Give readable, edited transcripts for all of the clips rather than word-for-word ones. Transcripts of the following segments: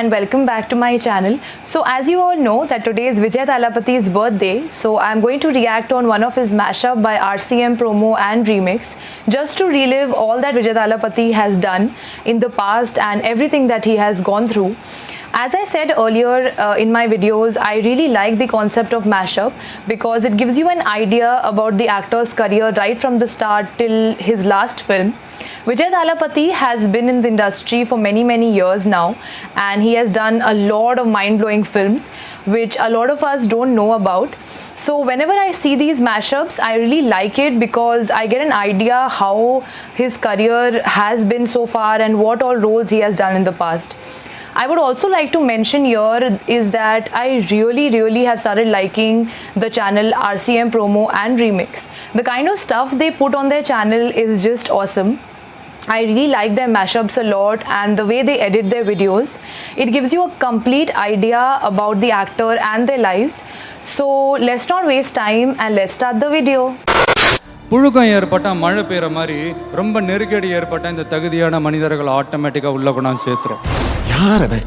and welcome back to my channel. So as you all know that today is Vijay Thalapathy's birthday, so I'm going to react on one of his mashup by RCM promo and remix just to relive all that Vijay Thalapathy has done in the past and everything that he has gone through. As I said earlier in my videos, I really like the concept of mashup because it gives you an idea about the actor's career right from the start till his last film. Vijay Thalapathy has been in the industry for many years now, and he has done a lot of mind-blowing films which a lot of us don't know about. So whenever I see these mashups, I really like it because I get an idea how his career has been so far and what all roles he has done in the past. I would also like to mention here is that I really have started liking the channel RCM promo and remix. The kind of stuff they put on their channel is just awesome. I really like their mashups a lot and the way they edit their videos. It gives you a complete idea about the actor and their lives. So let's not waste time and let's start the video. புழுக்கம் ஏற்பட்ட மழை பெய்யற மாதிரி ரொம்ப நெருக்கடி ஏற்பட்ட இந்த தகுதியான மனிதர்கள் ஆட்டோமேட்டிக்கா உள்ள கொண்டாந்து சேர்த்துறோம். யார் அது?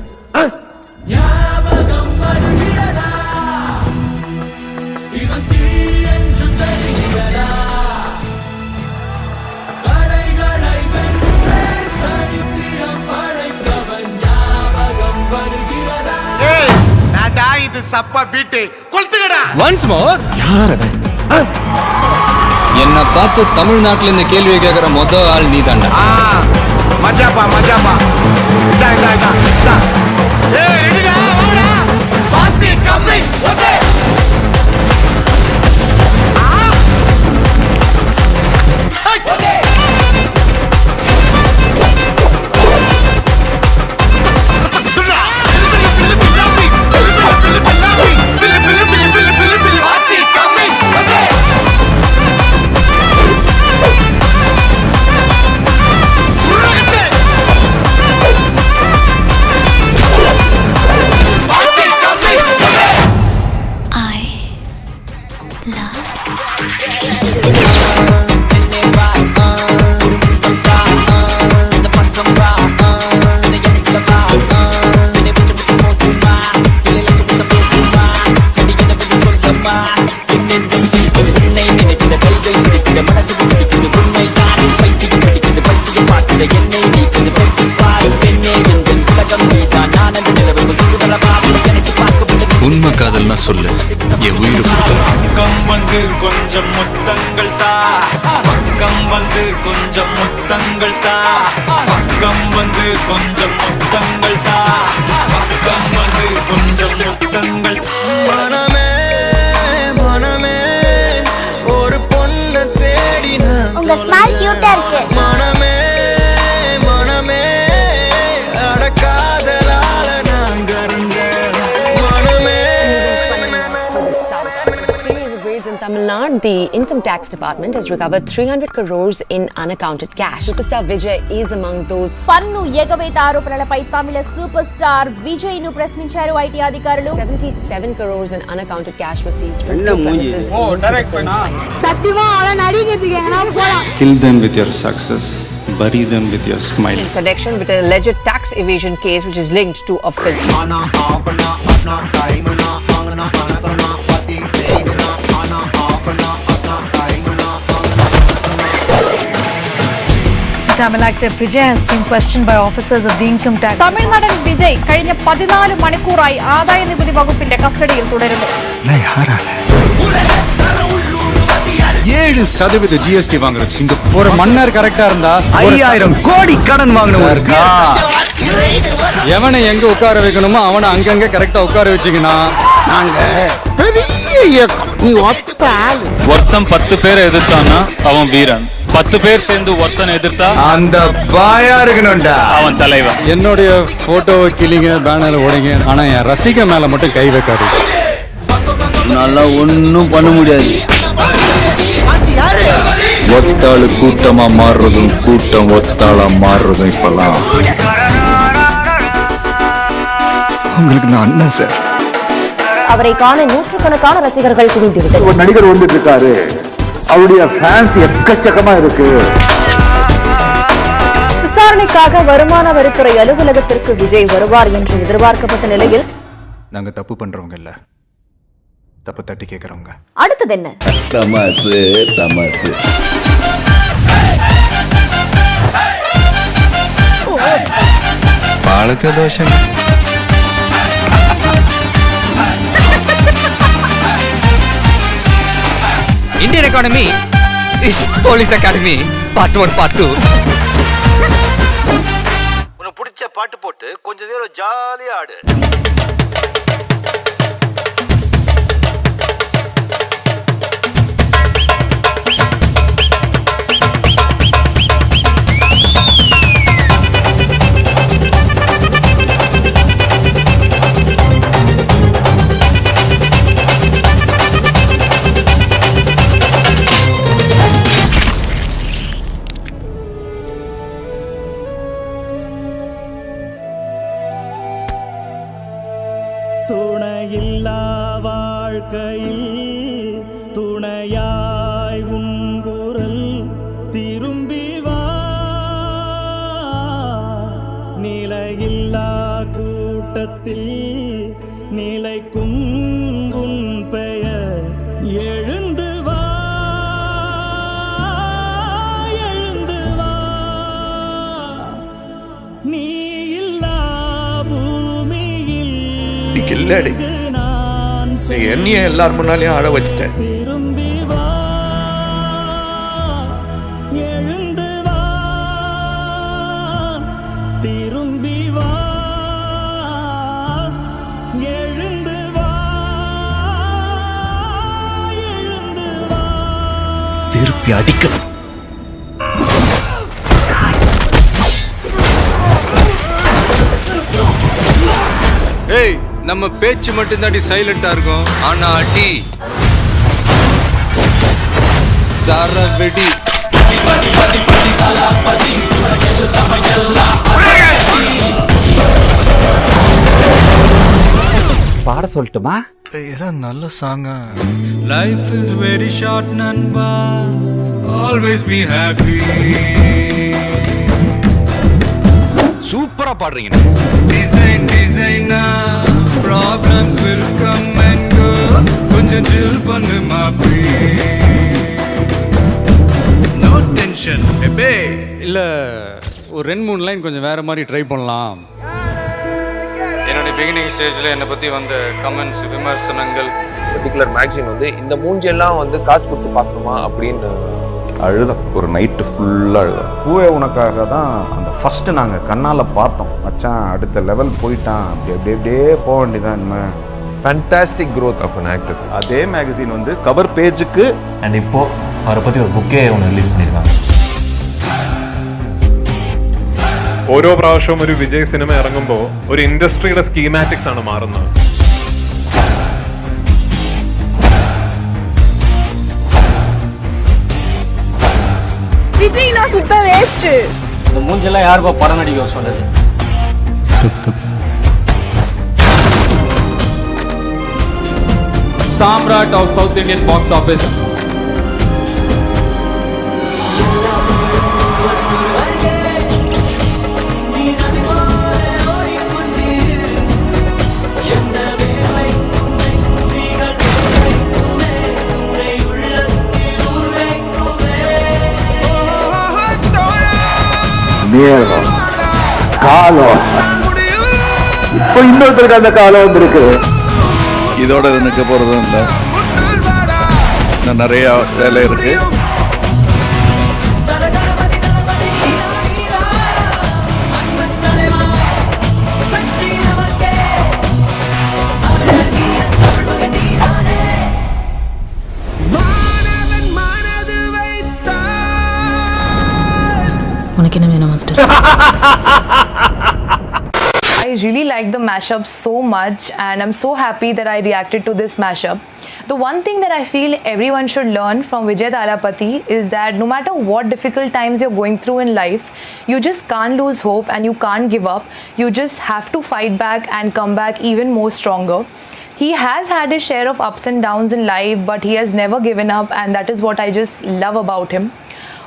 இது சப்பா பீட் கொளுத்துங்கடா. Once more. யார் அது? என்ன பார்த்து தமிழ்நாட்டுல இந்த கேள்வியை கேட்கிற மொத ஆள் நீதான்டா. மஜாபா மஜாபா. இதா இதா இதா. ஏய் ரெடிடா வாடா. பாத்தி கம்மி. ஓகே. உண்மை காதல்னா சொல்லு என் உயிர் பக்கம் வந்து கொஞ்சம் முத்தங்கள் தா பக்கம் வந்து கொஞ்சம் முத்தங்கள் தா பக்கம் வந்து கொஞ்சம் முத்தங்கள் தா பக்கம் வந்து கொஞ்சம் முத்தங்கள் மனமே மனமே ஒரு பொண்ணு தேடினா உங்க ஸ்மைல் கியூட்டா இருக்கு மனமே மனமே அடக்காதலால நான் கருந்தேன் மனமே. In Tamil Nadu, the income tax department has recovered 300 crores in unaccounted cash. Superstar Vijay is among those. పన్ను ఎగవేత ఆరోపణలపై తమిళ సూపర్ స్టార్ విజయ్ ను ప్రశ్నించారు ఐటీ అధికారులు. 77 crores in unaccounted cash was seized from two premises. சத்தியமா அவள நடிக்கிறதுக்கு எங்கனா போலாம். Kill them with your success, bury them with your smile. In connection with an alleged tax evasion case which is linked to a film. Tamil actor Vijay has been questioned by officers of the income tax. തമിഴ്നാടൻ Vijay കഴിഞ്ഞ 14 മണിക്കൂറായി ആദായ നികുതി വകുപ്പിന്റെ കസ്റ്റഡിയിൽ തുടരുന്നു. 7% GST வாங்குற Singapore ஒரு மன்னர் கரெக்டா இருந்தா 5000 கோடி கடன் வாங்குனவர்க்கா எவனை எங்க உட்கார வைக்கணுமோ அவனை அங்கங்க கரெக்டா உட்கார வச்சீங்கன்னா நாங்க பெரிய இயக்கம். நீ ஒத்த ஆள். ஒருத்தன் 10 பேரை எதிர்த்தான்னா அவன் வீரன், 10 பேர் சேர்ந்து ஒருத்தனை எதிர்த்தா அந்த பாயா இருக்கணும்டா அவன் தலைவன். என்னுடைய போட்டோவை கிளிங்க பேனர்ல ஓடுங்க, ஆனா என் ரசிக மேல மட்டும் கை வைக்காது. நல்லா ஒன்னும் பண்ண முடியாது. ஒத்தாளு கூட்டமா மாறுறதும் கூட்டம் ஒத்தாளா மாறுறதும் இப்பெல்லாம். உங்களுக்கு நான் அண்ணன் சார். அவரை காண நூற்றுக்கணக்கான ரசிகர்கள் குவிந்துவிட்டனர். ஒரு நடிகர் வந்துட்டு இருக்காரு, அவருடைய ஃபேன்ஸ் எக்கச்சக்கமா இருக்கு. விசாரணைக்காக வருமான வரித்துறை அலுவலகத்திற்கு விஜய் வருவார் என்று எதிர்பார்க்கப்பட்ட நிலையில் நாங்க தப்பு பண்றவங்க இல்ல, தப்பு தட்டி கேட்கறவங்க. அடுத்தது என்ன? தமாசு தமாசு. பாலக தோஷம். Indian economy is police academy part 1 part 2. உனக்கு பிடிச்ச பாட்டு போட்டு கொஞ்ச நேரம் ஜாலியா ஆடு. துணையில்லா வாழ்க்கையில் துணையாய் உன் குரல் திரும்பி வா, நிலையில்லா கூட்டத்தில் நிலைக்கும் உன் பெயர் எழுந்து வா, எழுந்து வா, நீ இல்லா பூமியில் இல்லடி என்னைய எல்லாரும் முன்னாலையும் ஆட வச்சுட்டேன். திரும்பி வா, எழுந்து வா, திரும்பி வா, எழுந்து வா, எழுந்து வா. திருப்பி அடிக்கணும். ஏய், நம்ம பேச்சு மட்டும் தாண்டி சைலண்டா இருக்கும், ஆனா அடி சரவெடி. பாட சொல்லட்டுமா? இதெல்லாம் நல்ல சாங்கா. லைஃப் இஸ் வெரி ஷார்ட் நண்பா, ஆல்வேஸ் பி ஹாப்பி. சூப்பரா பாடுறீங்க. டிசைன் டிசைனா problems will come and go, கொஞ்சம் chill பண்ணு மாப்பி. No tension baby. இல்ல ஒரு 2-3 லைன் கொஞ்சம் வேற மாதிரி ட்ரை பண்ணலாம். என்னோட பிகினிங் ஸ்டேஜ்ல என்னை பத்தி வந்த கமெண்ட்ஸ், விமர்சனங்கள். பர்டிகுலர் மேக்சின் வந்து இந்த மூஞ்செல்லாம் வந்து காசு கொடுத்து பார்க்கணுமா அப்படின்னு அழுதம். ஒரு நைட்டு ஃபுல்லாக அழுதம். பூவே உனக்காக தான் அந்த ஃபஸ்ட்டு நாங்கள் கண்ணால் பார்த்தோம். மச்சான் அடுத்த லெவல் போயிட்டான், அப்படியே போக வேண்டியதான். இனிமேல் fantastic growth of an actor. அதே மேகசின் வந்து கவர் பேஜுக்கு அண்ட் இப்போ அவரை பற்றி ஒரு புக்கே ஒன்று ரிலீஸ் பண்ணியிருக்காங்க. ഓരോ പ്രാവശ്യവും ഒരു വിജയ് സിനിമ ഇറങ്ങുമ്പോൾ ഒരു ഇൻഡസ്ട്രിയുടെ സ്കീമാറ്റിക്സ് ആണ് മാറുന്നത്. விஜய் நான் சுத்த வேஸ்ட். இந்த மூஞ்செல்லாம் யாருப்பா படம் நடிக்க சொன்னது? Samrat of south Indian box office. நேரம் காலம் இப்போ இன்னொருத்தருக்கு அந்த காலம் வந்திருக்கு. இதோட நிற்க போறதும் இல்லை, இன்னும் நிறைய வேலை இருக்கு. உனக்கு என்ன வேணும் master? I really like the mashup so much, and I'm so happy that I reacted to this mashup. The one thing that I feel everyone should learn from Vijay Thalapathy is that no matter what difficult times you're going through in life, you just can't lose hope and you can't give up. You just have to fight back and come back even more stronger. He has had his share of ups and downs in life, but he has never given up, and that is what I just love about him.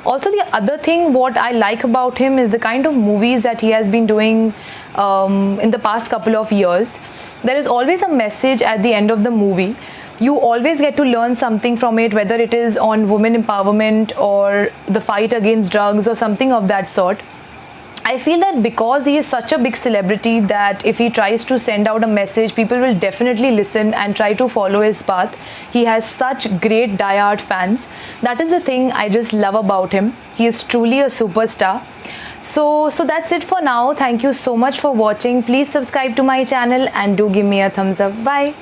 Also, the other thing what I like about him is the kind of movies that he has been doing in the past couple of years. There is always a message at the end of the movie. You always get to learn something from it, whether it is on women empowerment or the fight against drugs or something of that sort. I feel that because he is such a big celebrity that if he tries to send out a message, people will definitely listen and try to follow his path. He has such great diehard fans. That is the thing I just love about him. He is truly a superstar. So that's it for now. Thank you so much for watching. Please subscribe to my channel and do give me a thumbs up. Bye.